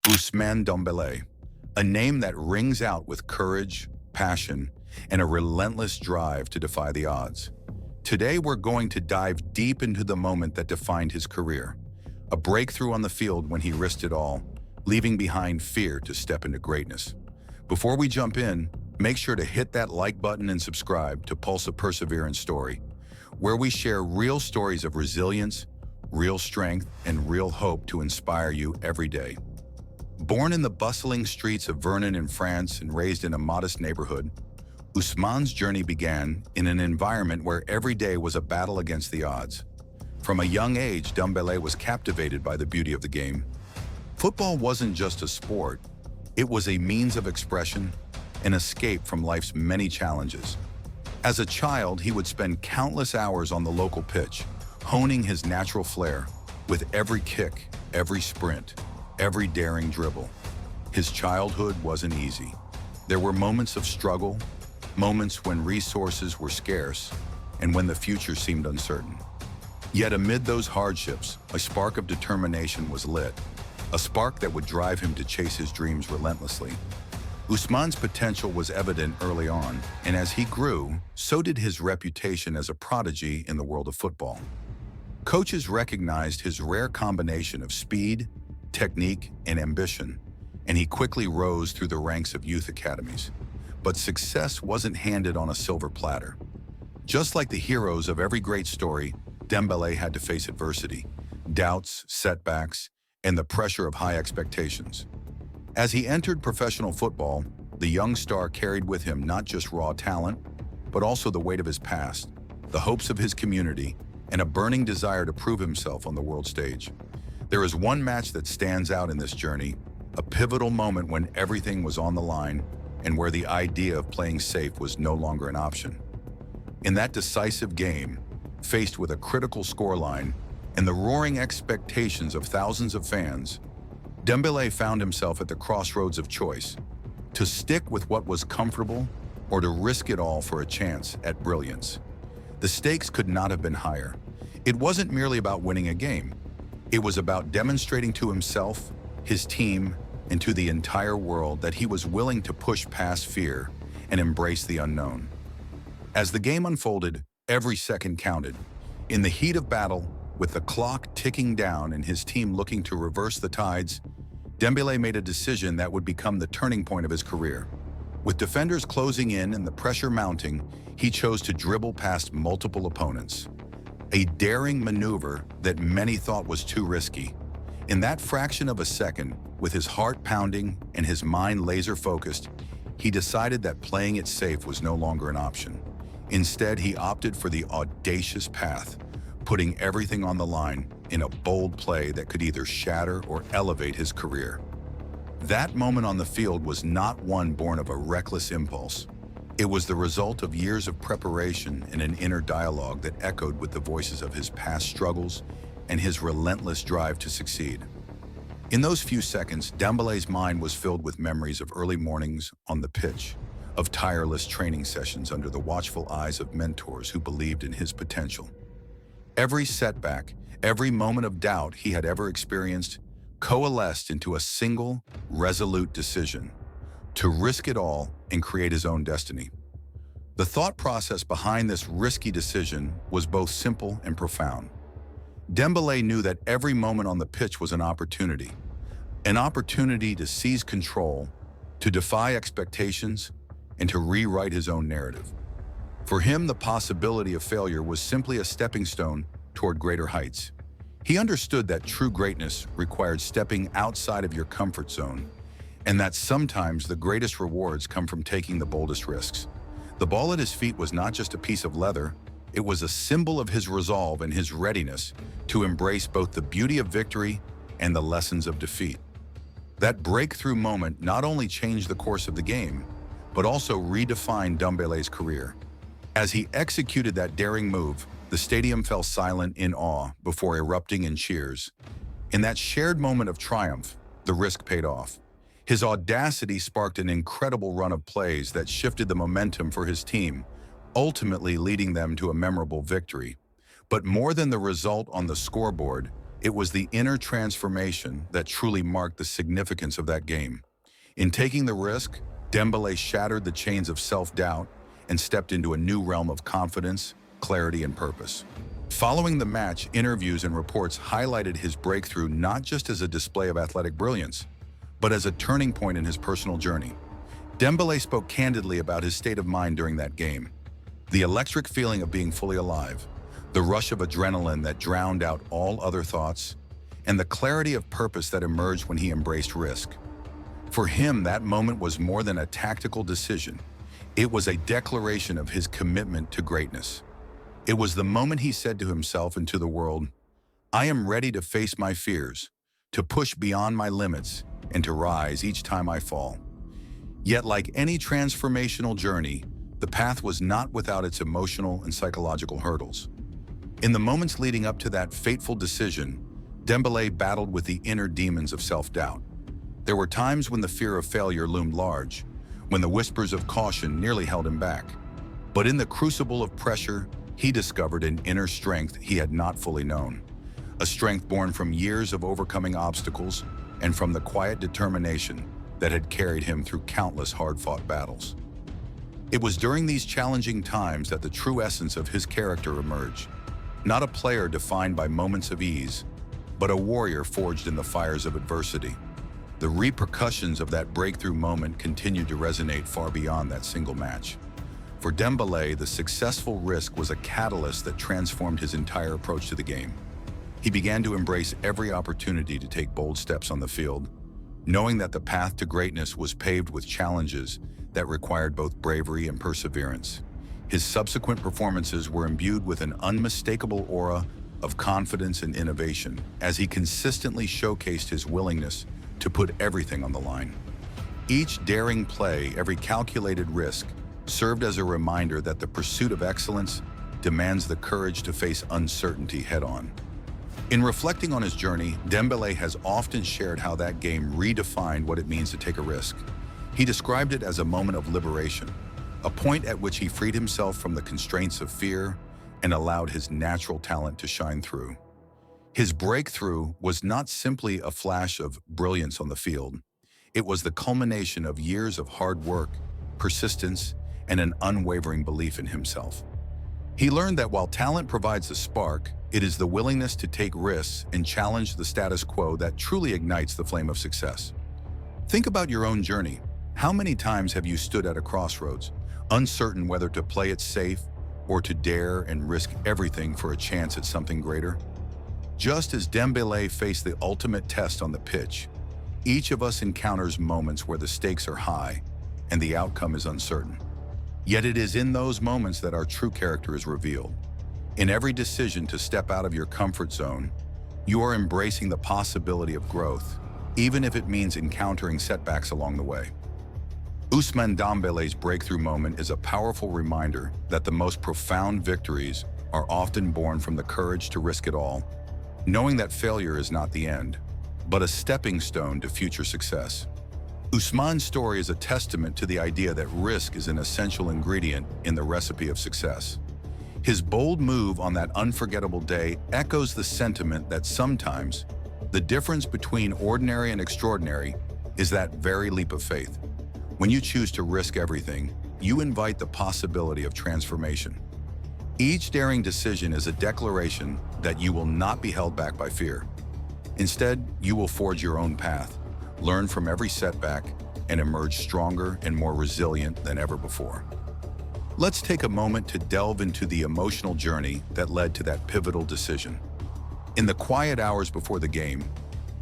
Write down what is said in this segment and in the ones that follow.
Ousmane Dembélé, a name that rings out with courage, passion, and a relentless drive to defy the odds. Today, we're going to dive deep into the moment that defined his career, a breakthrough on the field when he risked it all, leaving behind fear to step into greatness. Before we jump in, make sure to hit that like button and subscribe to Pulse of Perseverance Story, where we share real stories of resilience, real strength, and real hope to inspire you every day. Born in the bustling streets of Vernon in France and raised in a modest neighborhood, Ousmane's journey began in an environment where every day was a battle against the odds. From a young age, Dembélé was captivated by the beauty of the game. Football wasn't just a sport, it was a means of expression, an escape from life's many challenges. As a child, he would spend countless hours on the local pitch, honing his natural flair with every kick, every sprint, every daring dribble. His childhood wasn't easy. There were moments of struggle, moments when resources were scarce, and when the future seemed uncertain. Yet amid those hardships, a spark of determination was lit, a spark that would drive him to chase his dreams relentlessly. Ousmane's potential was evident early on, and as he grew, so did his reputation as a prodigy in the world of football. Coaches recognized his rare combination of speed, technique, and ambition, and he quickly rose through the ranks of youth academies. But success wasn't handed on a silver platter. Just like the heroes of every great story, Dembélé had to face adversity, doubts, setbacks, and the pressure of high expectations. As he entered professional football, the young star carried with him not just raw talent, but also the weight of his past, the hopes of his community, and a burning desire to prove himself on the world stage. There is one match that stands out in this journey, a pivotal moment when everything was on the line and where the idea of playing safe was no longer an option. In that decisive game, faced with a critical scoreline and the roaring expectations of thousands of fans, Dembélé found himself at the crossroads of choice, to stick with what was comfortable or to risk it all for a chance at brilliance. The stakes could not have been higher. It wasn't merely about winning a game. It was about demonstrating to himself, his team, and to the entire world that he was willing to push past fear and embrace the unknown. As the game unfolded, every second counted. In the heat of battle, with the clock ticking down and his team looking to reverse the tides, Dembélé made a decision that would become the turning point of his career. With defenders closing in and the pressure mounting, he chose to dribble past multiple opponents. A daring maneuver that many thought was too risky. In that fraction of a second, with his heart pounding and his mind laser-focused, he decided that playing it safe was no longer an option. Instead, he opted for the audacious path, putting everything on the line in a bold play that could either shatter or elevate his career. That moment on the field was not one born of a reckless impulse. It was the result of years of preparation and an inner dialogue that echoed with the voices of his past struggles and his relentless drive to succeed. In those few seconds, Dembélé's mind was filled with memories of early mornings on the pitch, of tireless training sessions under the watchful eyes of mentors who believed in his potential. Every setback, every moment of doubt he had ever experienced coalesced into a single, resolute decision: to risk it all and create his own destiny. The thought process behind this risky decision was both simple and profound. Dembélé knew that every moment on the pitch was an opportunity to seize control, to defy expectations, and to rewrite his own narrative. For him, the possibility of failure was simply a stepping stone toward greater heights. He understood that true greatness required stepping outside of your comfort zone, and that sometimes the greatest rewards come from taking the boldest risks. The ball at his feet was not just a piece of leather, it was a symbol of his resolve and his readiness to embrace both the beauty of victory and the lessons of defeat. That breakthrough moment not only changed the course of the game, but also redefined Dembélé's career. As he executed that daring move, the stadium fell silent in awe before erupting in cheers. In that shared moment of triumph, the risk paid off. His audacity sparked an incredible run of plays that shifted the momentum for his team, ultimately leading them to a memorable victory. But more than the result on the scoreboard, It was the inner transformation that truly marked the significance of that game. In taking the risk, Dembélé shattered the chains of self-doubt and stepped into a new realm of confidence, clarity, and purpose. Following the match, interviews and reports highlighted his breakthrough not just as a display of athletic brilliance, but as a turning point in his personal journey. Dembélé spoke candidly about his state of mind during that game. The electric feeling of being fully alive, the rush of adrenaline that drowned out all other thoughts, and the clarity of purpose that emerged when he embraced risk. For him, that moment was more than a tactical decision. It was a declaration of his commitment to greatness. It was the moment he said to himself and to the world, "I am ready to face my fears, to push beyond my limits, and to rise each time I fall." Yet, like any transformational journey, the path was not without its emotional and psychological hurdles. In the moments leading up to that fateful decision, Dembélé battled with the inner demons of self-doubt. There were times when the fear of failure loomed large, when the whispers of caution nearly held him back. But in the crucible of pressure, he discovered an inner strength he had not fully known. A strength born from years of overcoming obstacles and from the quiet determination that had carried him through countless hard-fought battles. It was during these challenging times that the true essence of his character emerged. Not a player defined by moments of ease, but a warrior forged in the fires of adversity. The repercussions of that breakthrough moment continued to resonate far beyond that single match. For Dembélé, the successful risk was a catalyst that transformed his entire approach to the game. He began to embrace every opportunity to take bold steps on the field, knowing that the path to greatness was paved with challenges that required both bravery and perseverance. His subsequent performances were imbued with an unmistakable aura of confidence and innovation, as he consistently showcased his willingness to put everything on the line. Each daring play, every calculated risk, served as a reminder that the pursuit of excellence demands the courage to face uncertainty head-on. In reflecting on his journey, Dembélé has often shared how that game redefined what it means to take a risk. He described it as a moment of liberation, a point at which he freed himself from the constraints of fear and allowed his natural talent to shine through. His breakthrough was not simply a flash of brilliance on the field. It was the culmination of years of hard work, persistence, and an unwavering belief in himself. He learned that while talent provides the spark, it is the willingness to take risks and challenge the status quo that truly ignites the flame of success. Think about your own journey. How many times have you stood at a crossroads, uncertain whether to play it safe or to dare and risk everything for a chance at something greater? Just as Dembélé faced the ultimate test on the pitch, each of us encounters moments where the stakes are high and the outcome is uncertain. Yet it is in those moments that our true character is revealed. In every decision to step out of your comfort zone, you are embracing the possibility of growth, even if it means encountering setbacks along the way. Ousmane Dembélé's breakthrough moment is a powerful reminder that the most profound victories are often born from the courage to risk it all, knowing that failure is not the end, but a stepping stone to future success. Ousmane's story is a testament to the idea that risk is an essential ingredient in the recipe of success. His bold move on that unforgettable day echoes the sentiment that sometimes the difference between ordinary and extraordinary is that very leap of faith. When you choose to risk everything, you invite the possibility of transformation. Each daring decision is a declaration that you will not be held back by fear. Instead, you will forge your own path, learn from every setback, and emerge stronger and more resilient than ever before. Let's take a moment to delve into the emotional journey that led to that pivotal decision. In the quiet hours before the game,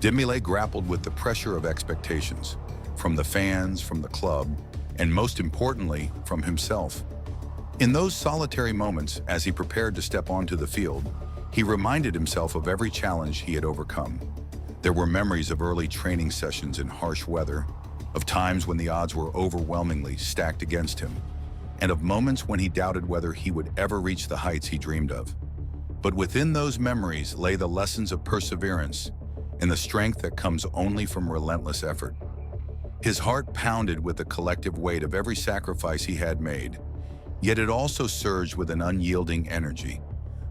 Dembélé grappled with the pressure of expectations, from the fans, from the club, and most importantly, from himself. In those solitary moments, as he prepared to step onto the field, he reminded himself of every challenge he had overcome. There were memories of early training sessions in harsh weather, of times when the odds were overwhelmingly stacked against him, and of moments when he doubted whether he would ever reach the heights he dreamed of. But within those memories lay the lessons of perseverance and the strength that comes only from relentless effort. His heart pounded with the collective weight of every sacrifice he had made, yet it also surged with an unyielding energy,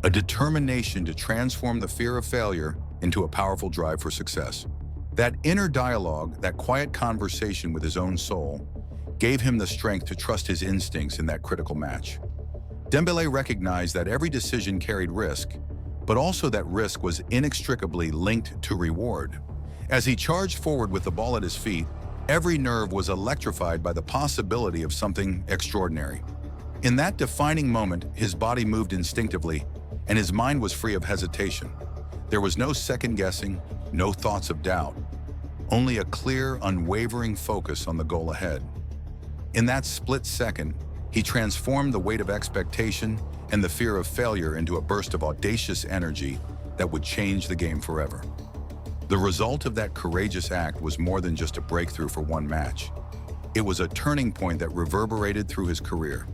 a determination to transform the fear of failure into a powerful drive for success. That inner dialogue, that quiet conversation with his own soul, gave him the strength to trust his instincts in that critical match. Dembélé recognized that every decision carried risk, but also that risk was inextricably linked to reward. As he charged forward with the ball at his feet, every nerve was electrified by the possibility of something extraordinary. In that defining moment, his body moved instinctively, and his mind was free of hesitation. There was no second-guessing, no thoughts of doubt, only a clear, unwavering focus on the goal ahead. In that split second, he transformed the weight of expectation and the fear of failure into a burst of audacious energy that would change the game forever. The result of that courageous act was more than just a breakthrough for one match. It was a turning point that reverberated through his career.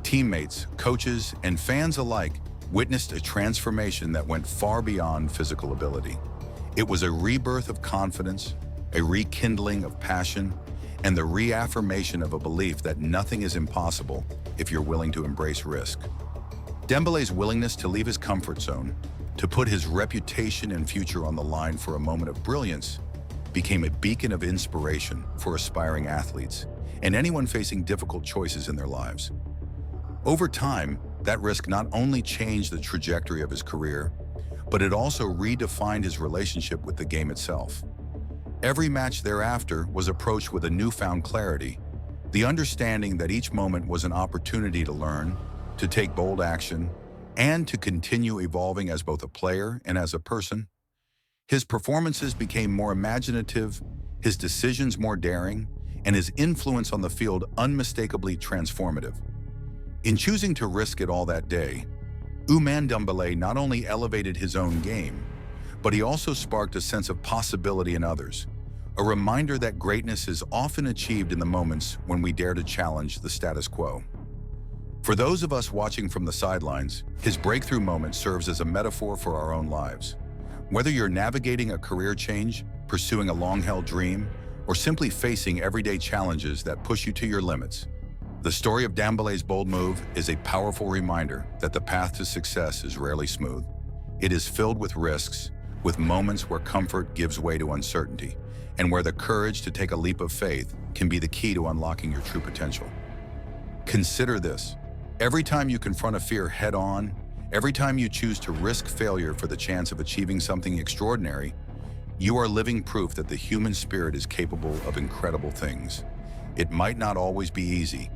Teammates, coaches, and fans alike witnessed a transformation that went far beyond physical ability. It was a rebirth of confidence, a rekindling of passion, and the reaffirmation of a belief that nothing is impossible if you're willing to embrace risk. Dembélé's willingness to leave his comfort zone, to put his reputation and future on the line for a moment of brilliance, became a beacon of inspiration for aspiring athletes and anyone facing difficult choices in their lives. Over time, that risk not only changed the trajectory of his career, but it also redefined his relationship with the game itself. Every match thereafter was approached with a newfound clarity, the understanding that each moment was an opportunity to learn, to take bold action, and to continue evolving as both a player and as a person. His performances became more imaginative, his decisions more daring, and his influence on the field unmistakably transformative. In choosing to risk it all that day, Ousmane Dembélé not only elevated his own game, but he also sparked a sense of possibility in others, a reminder that greatness is often achieved in the moments when we dare to challenge the status quo. For those of us watching from the sidelines, his breakthrough moment serves as a metaphor for our own lives. Whether you're navigating a career change, pursuing a long-held dream, or simply facing everyday challenges that push you to your limits, the story of Dembélé's bold move is a powerful reminder that the path to success is rarely smooth. It is filled with risks, with moments where comfort gives way to uncertainty, and where the courage to take a leap of faith can be the key to unlocking your true potential. Consider this. Every time you confront a fear head-on, every time you choose to risk failure for the chance of achieving something extraordinary, you are living proof that the human spirit is capable of incredible things. It might not always be easy.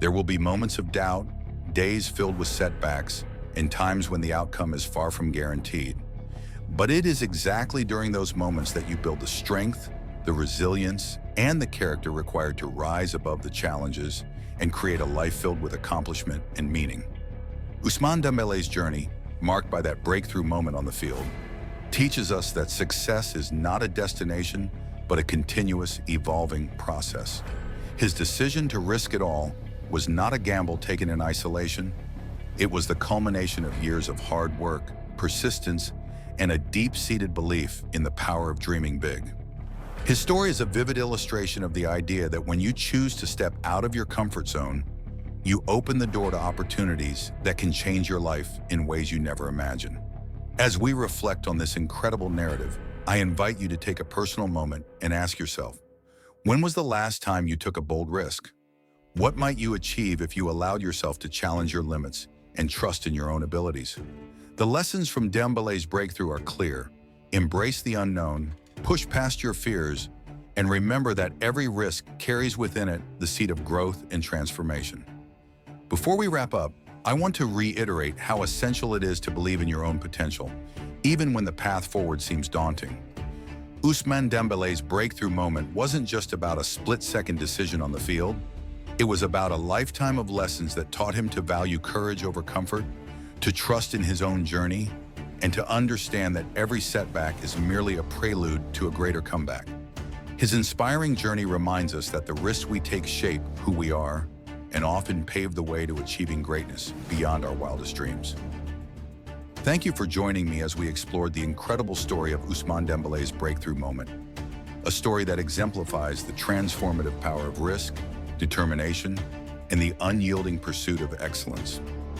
There will be moments of doubt, days filled with setbacks, and times when the outcome is far from guaranteed. But it is exactly during those moments that you build the strength, the resilience, and the character required to rise above the challenges and create a life filled with accomplishment and meaning. Ousmane Dembélé's journey, marked by that breakthrough moment on the field, teaches us that success is not a destination, but a continuous, evolving process. His decision to risk it all was not a gamble taken in isolation. It was the culmination of years of hard work, persistence, and a deep-seated belief in the power of dreaming big. His story is a vivid illustration of the idea that when you choose to step out of your comfort zone, you open the door to opportunities that can change your life in ways you never imagined. As we reflect on this incredible narrative, I invite you to take a personal moment and ask yourself, when was the last time you took a bold risk? What might you achieve if you allowed yourself to challenge your limits and trust in your own abilities? The lessons from Dembélé's breakthrough are clear. Embrace the unknown, push past your fears, and remember that every risk carries within it the seed of growth and transformation. Before we wrap up, I want to reiterate how essential it is to believe in your own potential, even when the path forward seems daunting. Ousmane Dembélé's breakthrough moment wasn't just about a split-second decision on the field. It was about a lifetime of lessons that taught him to value courage over comfort, to trust in his own journey, and to understand that every setback is merely a prelude to a greater comeback. His inspiring journey reminds us that the risks we take shape who we are and often pave the way to achieving greatness beyond our wildest dreams. Thank you for joining me as we explored the incredible story of Ousmane Dembélé's breakthrough moment, a story that exemplifies the transformative power of risk, determination, and the unyielding pursuit of excellence.